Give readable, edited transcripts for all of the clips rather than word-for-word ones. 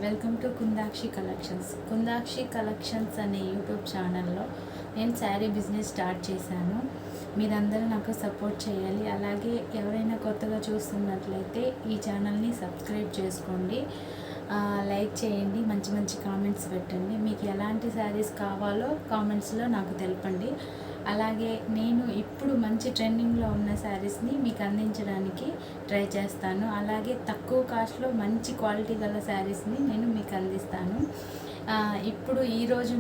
Welcome to Kundakshi collections. Kundakshi collections అనే YouTube ఛానల్లో నేను శారీ బిజినెస్ స్టార్ట్ చేశాను. మీరందరూ నాకు సపోర్ట్ చేయాలి. అలాగే ఎవరైనా కొత్తగా చూస్తున్నట్లయితే ఈ ఛానల్ని సబ్స్క్రైబ్ చేసుకోండి, లైక్ చేయండి, మంచి మంచి కామెంట్స్ పెట్టండి. మీకు ఎలాంటి శారీస్ కావాలో కామెంట్స్లో నాకు తెలపండి. అలాగే నేను ఇప్పుడు మంచి ట్రెండింగ్లో ఉన్న శారీస్ని మీకు అందించడానికి ట్రై చేస్తాను. అలాగే తక్కువ కాస్ట్లో మంచి క్వాలిటీ గల శారీస్ని నేను మీకు అందిస్తాను. ఇప్పుడు ఈరోజు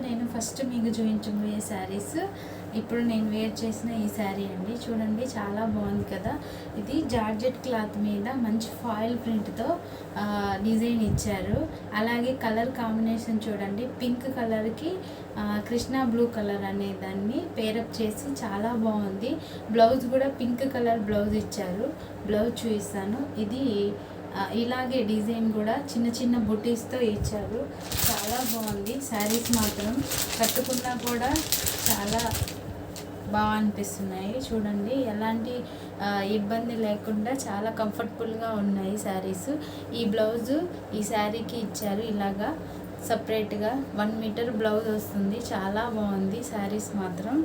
నేను ఫస్ట్ మీకు చూపించబోయే శారీస్ ఇప్పుడు నేను వేర్ చేసిన ఈ శారీ అండి. చూడండి, చాలా బాగుంది కదా. ఇది జార్జెట్ క్లాత్ మీద మంచి ఫాయిల్ ప్రింట్తో డిజైన్ ఇచ్చారు. అలాగే కలర్ కాంబినేషన్ చూడండి, పింక్ కలర్కి కృష్ణా బ్లూ కలర్ అనే దాన్ని పేరప్ చేసి చాలా బాగుంది. బ్లౌజ్ కూడా పింక్ కలర్ బ్లౌజ్ ఇచ్చారు. బ్లౌజ్ చూపిస్తాను. ఇది ఇలాగే డిజైన్ కూడా చిన్న చిన్న బుటీస్తో ఇచ్చారు. చాలా బాగుంది. శారీస్ మాత్రం కట్టుకున్నా కూడా చాలా బాగా అనిపిస్తున్నాయి. చూడండి, ఎలాంటి ఇబ్బంది లేకుండా చాలా కంఫర్టబుల్గా ఉన్నాయి శారీస్. ఈ బ్లౌజు ఈ శారీకి ఇచ్చారు. ఇలాగా సపరేట్గా 1 మీటర్ బ్లౌజ్ వస్తుంది. చాలా బాగుంది శారీస్ మాత్రం.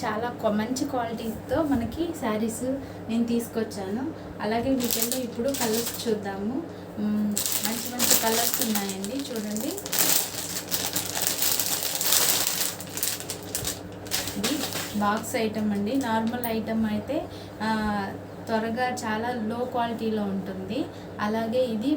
చాలా మంచి క్వాలిటీతో మనకి శారీస్ నేను తీసుకొచ్చాను. అలాగే వీటిల్లో ఇప్పుడు కలర్స్ చూద్దాము. మంచి మంచి కలర్స్ ఉన్నాయండి. చూడండి, ఇది బాక్స్ ఐటమ్ అండి. నార్మల్ ఐటమ్ అయితే త్వరగా చాలా లో క్వాలిటీలో ఉంటుంది. అలాగే ఇది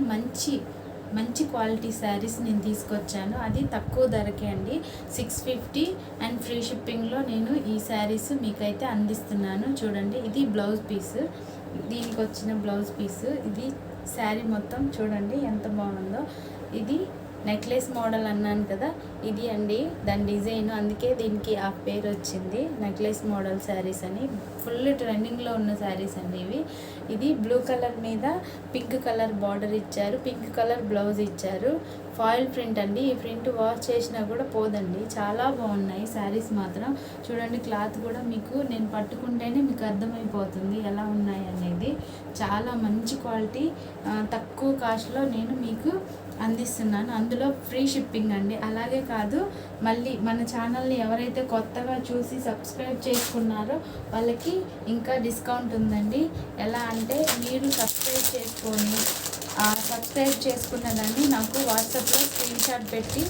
మంచి క్వాలిటీ శారీస్ నేను తీసుకొచ్చాను. అది తక్కువ ధరకే అండి. 650 అండ్ ఫ్రీ షిప్పింగ్లో నేను ఈ శారీస్ మీకైతే అందిస్తున్నాను. చూడండి, ఇది బ్లౌజ్ పీస్, దీనికి వచ్చిన బ్లౌజ్ పీస్. ఇది శారీ మొత్తం చూడండి ఎంత బాగుందో. ఇది నెక్లెస్ మోడల్ అన్నాను కదా, ఇది అండి దాని డిజైన్. అందుకే దీనికి ఆ పేరు వచ్చింది, నెక్లెస్ మోడల్ శారీస్ అని. ఫుల్ ట్రెండింగ్లో ఉన్న శారీస్ అండి ఇవి. ఇది బ్లూ కలర్ మీద పింక్ కలర్ బార్డర్ ఇచ్చారు, పింక్ కలర్ బ్లౌజ్ ఇచ్చారు. ఫాయిల్ ప్రింట్ అండి. ఈ ప్రింట్ వాష్ చేసినా కూడా పోదండి. చాలా బాగున్నాయి శారీస్ మాత్రం. చూడండి, క్లాత్ కూడా మీకు నేను పట్టుకుంటేనే మీకు అర్థమైపోతుంది ఎలా ఉన్నాయి అనేది. చాలా మంచి క్వాలిటీ, తక్కువ కాస్ట్లో నేను మీకు అందిస్తున్నాను. అందులో ఫ్రీ షిప్పింగ్ అండి. అలాగే కాదు, మళ్ళీ మన ఛానల్ని ఎవరైతే కొత్తగా చూసి సబ్స్క్రైబ్ చేసుకున్నారో వాళ్ళకి ఇంకా డిస్కౌంట్ ఉందండి. ఎలా అంటే, మీరు సబ్స్క్రైబ్ చేసుకున్న దాన్ని నాకు వాట్సాప్లో స్క్రీన్ షాట్ పెట్టి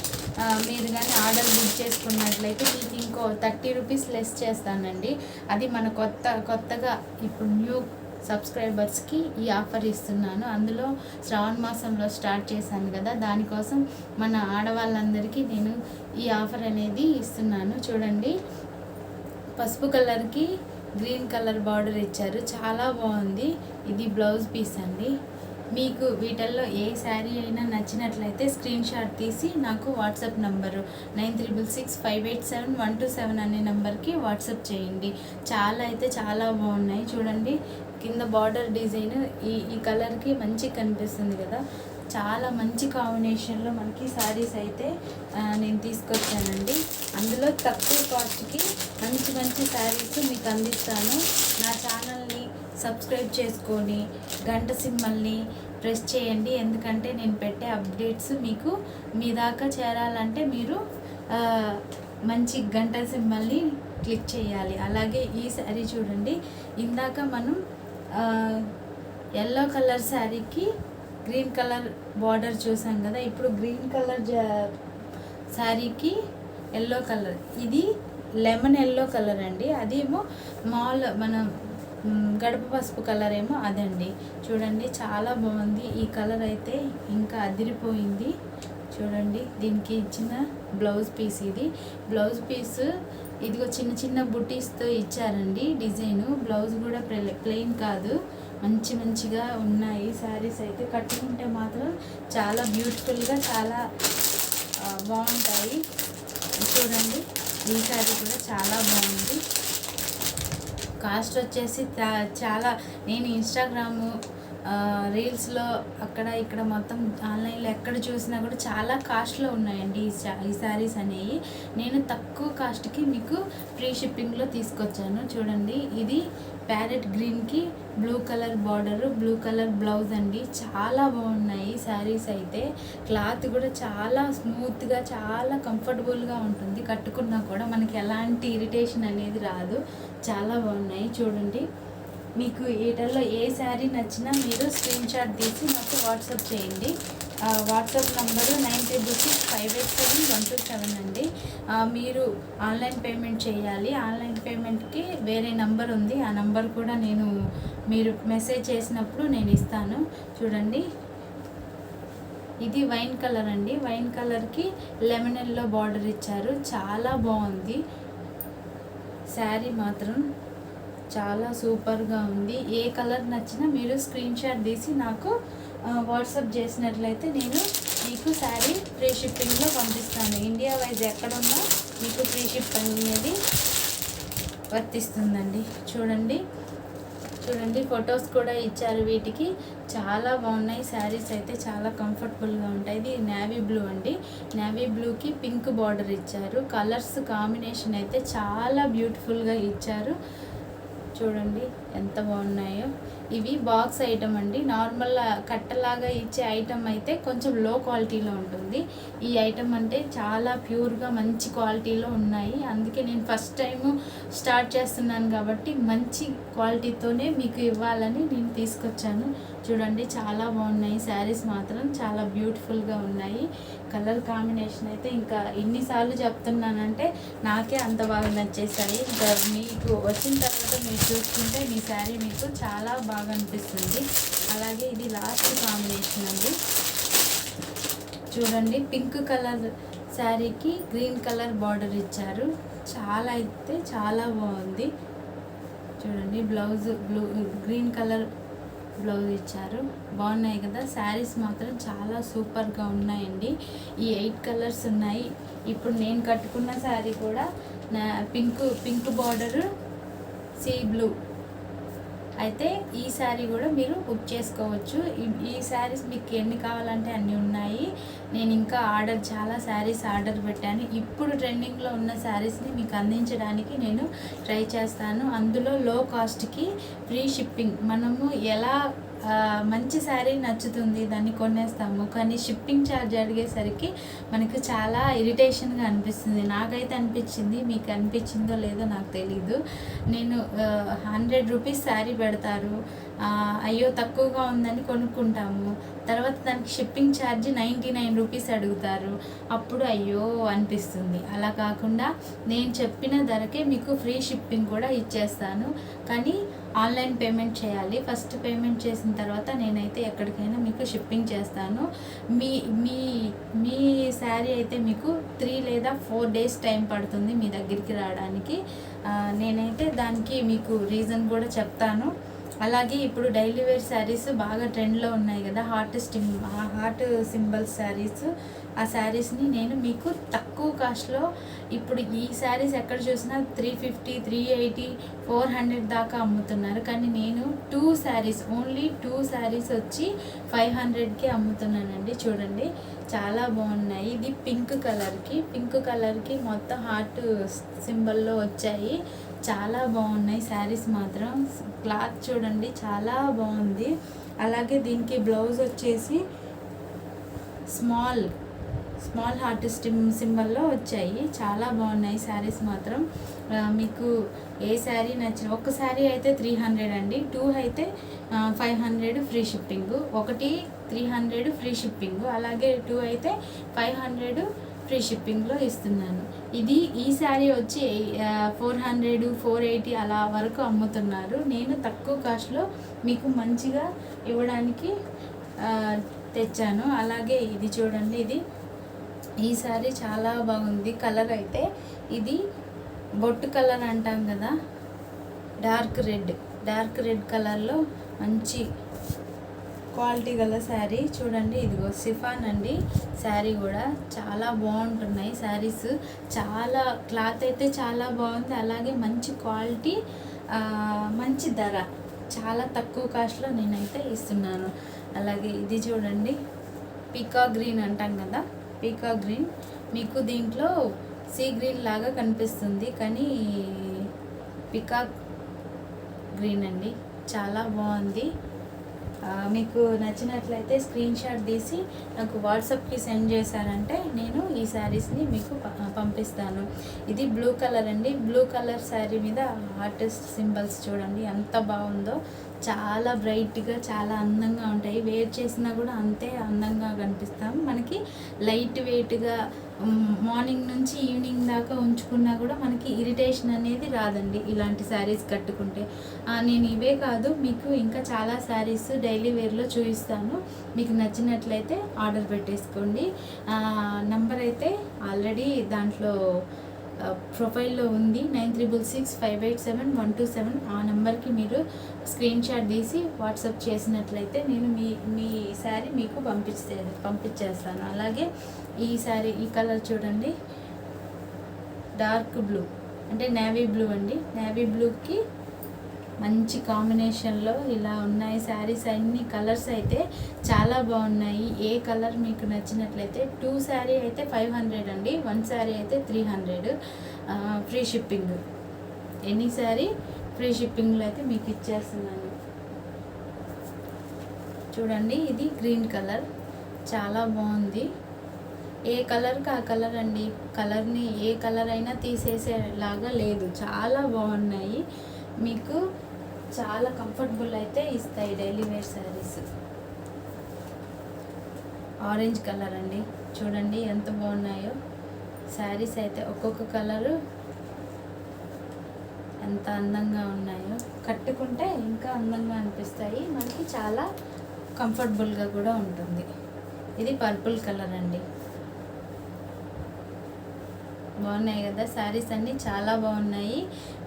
మీరు కానీ ఆర్డర్ బుక్ చేసుకున్నట్లయితే మీకు ఇంకో 30 రూపీస్ లెస్ చేస్తానండి. అది మన కొత్తగా ఇప్పుడు న్యూ సబ్స్క్రైబర్స్కి ఈ ఆఫర్ ఇస్తున్నాను. అందులో శ్రావణ మాసంలో స్టార్ట్ చేశాను కదా, దానికోసం మన ఆడవాళ్ళందరికీ నేను ఈ ఆఫర్ అనేది ఇస్తున్నాను. చూడండి, పసుపు కలర్కి గ్రీన్ కలర్ బార్డర్ ఇచ్చారు. చాలా బాగుంది. ఇది బ్లౌజ్ పీస్ అండి. మీకు వీటిల్లో ఏ శారీ అయినా నచ్చినట్లయితే స్క్రీన్ షాట్ తీసి నాకు వాట్సాప్ నంబరు 9365871227 అనే నెంబర్కి వాట్సాప్ చేయండి. చాలా బాగున్నాయి. చూడండి, కింద బార్డర్ డిజైన్ ఈ కలర్కి మంచి కనిపిస్తుంది కదా. చాలా మంచి కాంబినేషన్లో మనకి శారీస్ అయితే నేను తీసుకొచ్చానండి. అందులో తక్కువ కాస్ట్కి మంచి శారీస్ మీకు అందిస్తాను. నా ఛానల్ని సబ్స్క్రైబ్ చేసుకొని గంట సింబల్ని ప్రెస్ చేయండి. ఎందుకంటే నేను పెట్టే అప్డేట్స్ మీకు మీ దాకా చేరాలంటే మీరు మంచి గంట సింబల్ని క్లిక్ చేయాలి. అలాగే ఈ శారీ చూడండి, ఇందాక మనం ఎల్లో కలర్ శారీకి గ్రీన్ కలర్ బార్డర్ చూసాం కదా. ఇప్పుడు గ్రీన్ కలర్ శారీకి ఎల్లో కలర్, ఇది లెమన్ ఎల్లో కలర్ అండి. అదేమో మనం గడప పసుపు కలర్ ఏమో అదండి. చూడండి, చాలా బాగుంది. ఈ కలర్ అయితే ఇంకా అదిరిపోయింది. చూడండి, దీనికి ఇచ్చిన బ్లౌజ్ పీస్. ఇది బ్లౌజ్ పీస్ ఇదిగో చిన్న బుటీస్తో ఇచ్చారండి డిజైను. బ్లౌజ్ కూడా ప్లెయిన్ కాదు, మంచిగా ఉన్నాయి శారీస్ అయితే. కట్టుకుంటే మాత్రం చాలా బ్యూటిఫుల్గా చాలా బాగుంటాయి. చూడండి, ఈ శారీ కూడా చాలా బాగుంది. కాస్ట్ వచ్చేసి చాలా, నేను ఇన్స్టాగ్రాము రీల్స్లో అక్కడ ఇక్కడ మొత్తం ఆన్లైన్లో ఎక్కడ చూసినా కూడా చాలా కాస్ట్లో ఉన్నాయండి ఈ శారీస్ అనేవి. నేను తక్కువ కాస్ట్కి మీకు ఫ్రీ షిప్పింగ్లో తీసుకొచ్చాను. చూడండి, ఇది ప్యారెట్ గ్రీన్కి blue colour border, blue colour blouse అండి. చాలా బాగున్నాయి శారీస్ అయితే. క్లాత్ కూడా చాలా స్మూత్గా, చాలా కంఫర్టబుల్గా ఉంటుంది. కట్టుకున్నా కూడా మనకి ఎలాంటి ఇరిటేషన్ అనేది రాదు. చాలా బాగున్నాయి చూడండి. మీకు వీటిల్లో ఏ శారీ నచ్చినా మీరు స్క్రీన్ షాట్ తీసి నాకు వాట్సాప్ చేయండి. వాట్సాప్ నంబరు 9365871227 అండి. మీరు ఆన్లైన్ పేమెంట్ చేయాలి. ఆన్లైన్ పేమెంట్కి వేరే నంబర్ ఉంది. ఆ నంబర్ కూడా మీరు మెసేజ్ చేసినప్పుడు నేను ఇస్తాను. చూడండి, ఇది వైన్ కలర్ అండి. వైన్ కలర్కి లెమన్ ఎల్లో బార్డర్ ఇచ్చారు. చాలా బాగుంది శారీ మాత్రం, చాలా సూపర్గా ఉంది. ఏ కలర్ నచ్చినా మీరు స్క్రీన్ షాట్ తీసి నాకు వాట్సాప్ చేసినట్లయితే నేను మీకు శారీ ఫ్రీ షిప్పింగ్లో పంపిస్తాను. ఇండియా వైజ్ ఎక్కడున్నా మీకు ఫ్రీ షిప్పింగ్ అనేది వర్తిస్తుందండి. చూడండి ఫొటోస్ కూడా ఇచ్చారు వీటికి. చాలా బాగున్నాయి శారీస్ అయితే, చాలా కంఫర్టబుల్గా ఉంటాయి. ఇది నేవీ బ్లూ అండి. నేవీ బ్లూకి పింక్ బార్డర్ ఇచ్చారు. కలర్స్ కాంబినేషన్ అయితే చాలా బ్యూటిఫుల్గా ఇచ్చారు. చూడండి ఎంత బాగున్నాయో. ఇవి బాక్స్ ఐటమ్ అండి. నార్మల్ కట్టలాగా ఇచ్చే ఐటమ్ అయితే కొంచెం లో క్వాలిటీలో ఉంటుంది. ఈ ఐటమ్ అంటే చాలా ప్యూర్గా మంచి క్వాలిటీలో ఉన్నాయి. అందుకే నేను ఫస్ట్ టైము స్టార్ట్ చేస్తున్నాను కాబట్టి మంచి క్వాలిటీతోనే మీకు ఇవ్వాలని నేను తీసుకొచ్చాను. చూడండి చాలా బాగున్నాయి శారీస్ మాత్రం, చాలా బ్యూటిఫుల్గా ఉన్నాయి. కలర్ కాంబినేషన్ అయితే ఇంకా ఎన్నిసార్లు చెప్తున్నానంటే నాకే అంత బాగా నచ్చేసాయి. ఇంకా మీకు వచ్చిన తర్వాత మీరు చూసుకుంటే మీ శారీ మీకు చాలా బాగా అనిపిస్తుంది. అలాగే ఇది లాస్ట్ కాంబినేషన్ అండి. చూడండి, పింక్ కలర్ శారీకి గ్రీన్ కలర్ బార్డర్ ఇచ్చారు. చాలా అయితే చాలా బాగుంది. చూడండి, బ్లౌజ్ గ్రీన్ కలర్ బ్లౌజ్ ఇచ్చారు. బాగున్నాయి కదా శారీస్ మాత్రం, చాలా సూపర్గా ఉన్నాయండి. ఈ 8 కలర్స్ ఉన్నాయి. ఇప్పుడు నేను కట్టుకున్న శారీ కూడా పింక్ బార్డరు, సీ బ్లూ అయితే ఈ శారీ కూడా మీరు బుక్ చేసుకోవచ్చు. ఈ శారీస్ మీకు ఎన్ని కావాలంటే అన్నీ ఉన్నాయి. నేను ఇంకా చాలా శారీస్ ఆర్డర్ పెట్టాను. ఇప్పుడు ట్రెండింగ్లో ఉన్న శారీస్ని మీకు అందించడానికి నేను ట్రై చేస్తాను. అందులో లో కాస్ట్కి ఫ్రీ షిప్పింగ్. మనము ఎలా మంచి శారీ నచ్చుతుంది, దాన్ని కొనేస్తాము, కానీ షిప్పింగ్ ఛార్జ్ అడిగేసరికి మనకు చాలా ఇరిటేషన్గా అనిపిస్తుంది. నాకైతే అనిపించింది, మీకు అనిపించిందో లేదో నాకు తెలీదు. నేను 100 రూపీస్ శారీ పెడతారు, అయ్యో తక్కువగా ఉందని కొనుక్కుంటాము. తర్వాత దానికి షిప్పింగ్ ఛార్జ్ 99 రూపీస్ అడుగుతారు. అప్పుడు అయ్యో అనిపిస్తుంది. అలా కాకుండా నేను చెప్పిన ధరకే మీకు ఫ్రీ షిప్పింగ్ కూడా ఇచ్చేస్తాను. కానీ ఆన్లైన్ పేమెంట్ చేయాలి. ఫస్ట్ పేమెంట్ చేసిన తర్వాత నేనైతే ఎక్కడికైనా మీకు షిప్పింగ్ చేస్తాను. మీ మీ మీ శారీ అయితే మీకు 3 లేదా 4 డేస్ టైం పడుతుంది మీ దగ్గరికి రావడానికి. నేనైతే దానికి మీకు రీజన్ కూడా చెప్తాను. అలాగే ఇప్పుడు డైలీ వేర్ శారీస్ బాగా ట్రెండ్లో ఉన్నాయి కదా, హార్ట్ సింబల్ శారీస్. ఆ శారీస్ని నేను మీకు తక్కువ కాస్ట్లో, ఇప్పుడు ఈ శారీస్ ఎక్కడ చూసినా 350, 380, 400 దాకా అమ్ముతున్నారు. కానీ నేను ఓన్లీ 2 శారీస్ వచ్చి 500కి అమ్ముతున్నానండి. చూడండి చాలా బాగున్నాయి. ఇది పింక్ కలర్కి మొత్తం హార్ట్ సింబల్లో వచ్చాయి. చాలా బాగున్నాయి శారీస్ మాత్రం. క్లాత్ చూడండి చాలా బాగుంది. అలాగే దీనికి బ్లౌజ్ వచ్చేసి స్మాల్ హార్ట్ సింబల్లో వచ్చాయి. చాలా బాగున్నాయి శారీస్ మాత్రం. మీకు ఏ శారీ నచ్చిన, ఒక శారీ అయితే 300 అండి, 2 అయితే 500 ఫ్రీ షిప్పింగ్, 1 300 ఫ్రీ షిప్పింగ్, అలాగే 2 అయితే 500 ఫ్రీ షిప్పింగ్లో ఇస్తున్నాను. ఈ శారీ వచ్చి 400, 480 అలా వరకు అమ్ముతున్నారు. నేను తక్కువ కాస్ట్లో మీకు మంచిగా ఇవ్వడానికి తెచ్చాను. అలాగే ఇది చూడండి, ఈ శారీ చాలా బాగుంది. కలర్ అయితే ఇది బొట్టు కలర్ అంటాం కదా, డార్క్ రెడ్ కలర్లో మంచి క్వాలిటీ గల శారీ. చూడండి, ఇదిగో సిఫాన్ అండి శారీ కూడా. చాలా బాగుంటున్నాయి శారీస్. చాలా క్లాత్ అయితే చాలా బాగుంది. అలాగే మంచి క్వాలిటీ, మంచి ధర, చాలా తక్కువ కాస్ట్లో నేనైతే ఇస్తున్నాను. అలాగే ఇది చూడండి, పీకాక్ గ్రీన్ అంటాం కదా, పీకాక్ గ్రీన్. మీకు దీంట్లో సీ గ్రీన్ లాగా కనిపిస్తుంది, కానీ గ్రీన్ అండి, చాలా బాగుంది. మీకు నచ్చినట్లయితే స్క్రీన్ షాట్ తీసి నాకు వాట్సాప్కి సెండ్ చేశారంటే నేను ఈ శారీస్ని మీకు పంపిస్తాను. ఇది బ్లూ కలర్ అండి. బ్లూ కలర్ శారీ మీద ఆర్టిస్ట్ సింబల్స్ చూడండి ఎంత బాగుందో. చాలా బ్రైట్గా, చాలా అందంగా ఉంటాయి. వేర్ చేసినా కూడా అంతే అందంగా కనిపిస్తాం. మనకి లైట్ వెయిట్గా మార్నింగ్ నుంచి ఈవినింగ్ దాకా ఉంచుకున్నా కూడా మనకి ఇరిటేషన్ అనేది రాదండి ఇలాంటి శారీస్ కట్టుకుంటే. నేను ఇవే కాదు, మీకు ఇంకా చాలా శారీస్ డైలీ వేర్లో చూపిస్తాను. మీకు నచ్చినట్లయితే ఆర్డర్ పెట్టేసుకోండి. నంబర్ అయితే ఆల్రెడీ దాంట్లో ప్రొఫైల్లో ఉంది, 9366587127. ఆ నెంబర్కి మీరు స్క్రీన్ షాట్ తీసి వాట్సాప్ చేసినట్లయితే నేను మీ శారీ మీకు పంపించేస్తాను. అలాగే ఈ శారీ, ఈ కలర్ చూడండి, డార్క్ బ్లూ అంటే నేవీ బ్లూ అండి. నేవీ బ్లూకి మంచి కాంబినేషన్లో ఇలా ఉన్నాయి శారీస్. అన్ని కలర్స్ అయితే చాలా బాగున్నాయి. ఏ కలర్ మీకు నచ్చినట్లయితే 2 శారీ అయితే 500 అండి, 1 శారీ అయితే 300. Free shipping, any sari free షిప్పింగ్లో అయితే మీకు ఇచ్చేస్తున్నాను. చూడండి, ఇది గ్రీన్ కలర్, చాలా బాగుంది. ఏ కలర్కి ఆ కలర్ అండి, కలర్ని ఏ కలర్ అయినా తీసేసేలాగా లేదు. చాలా బాగున్నాయి, మీకు చాలా కంఫర్టబుల్ అయితే ఇస్తాయి daily wear sarees. Orange colour అండి, చూడండి ఎంత బాగున్నాయో శారీస్ అయితే. ఒక్కొక్క కలరు ఎంత అందంగా ఉన్నాయో, కట్టుకుంటే ఇంకా అందంగా అనిపిస్తాయి. మనకి చాలా కంఫర్టబుల్గా కూడా ఉంటుంది. ఇది పర్పుల్ కలర్ అండి, బాగున్నాయి కదా శారీస్ అన్నీ, చాలా బాగున్నాయి.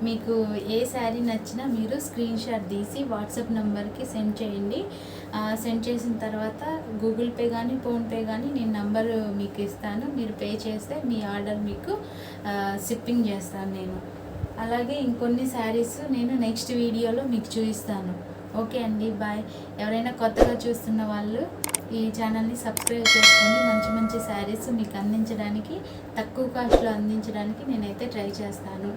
మీకు ఏ శారీ నచ్చినా మీరు స్క్రీన్ షాట్ తీసి వాట్సాప్ నెంబర్కి సెండ్ చేయండి. సెండ్ చేసిన తర్వాత గూగుల్ పే కానీ ఫోన్పే కానీ నేను నంబర్ మీకు ఇస్తాను. మీరు పే చేస్తే మీ ఆర్డర్ మీకు షిప్పింగ్ చేస్తాను నేను. అలాగే ఇంకొన్ని శారీస్ నేను నెక్స్ట్ వీడియోలో మీకు చూపిస్తాను. ఓకే అండి, బాయ్. ఎవరైనా కొత్తగా చూస్తున్న వాళ్ళు ఈ ఛానల్ని సబ్స్క్రైబ్ చేసుకోండి. మంచి మంచి శారీస్ మీకు అందించడానికి, తక్కువ కాస్ట్లో అందించడానికి నేనైతే ట్రై చేస్తాను.